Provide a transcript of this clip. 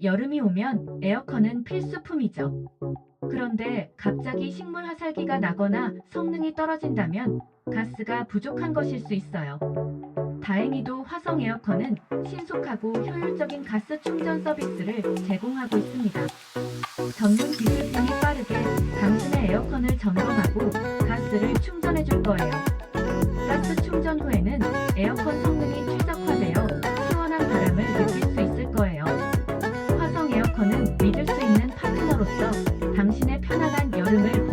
여름이 오면 에어컨은 필수품이죠. 그런데 갑자기 식물 화살기가 나거나 성능이 떨어진다면 가스가 부족한 것일 수 있어요. 다행히도 화성 에어컨은 신속하고 효율적인 가스 충전 서비스를 제공하고 있습니다. 전문 기술진이 빠르게 당신의 에어컨을 점검하고 가스를 충전해 줄 거예요. 가스 충전 후에는 에어컨 성능이 최적화되어 시원한 바람을 느낄 수 있을 거예요. 화성 에어컨은 믿을 수 있는 파트너로서 당신의 편안한 여름을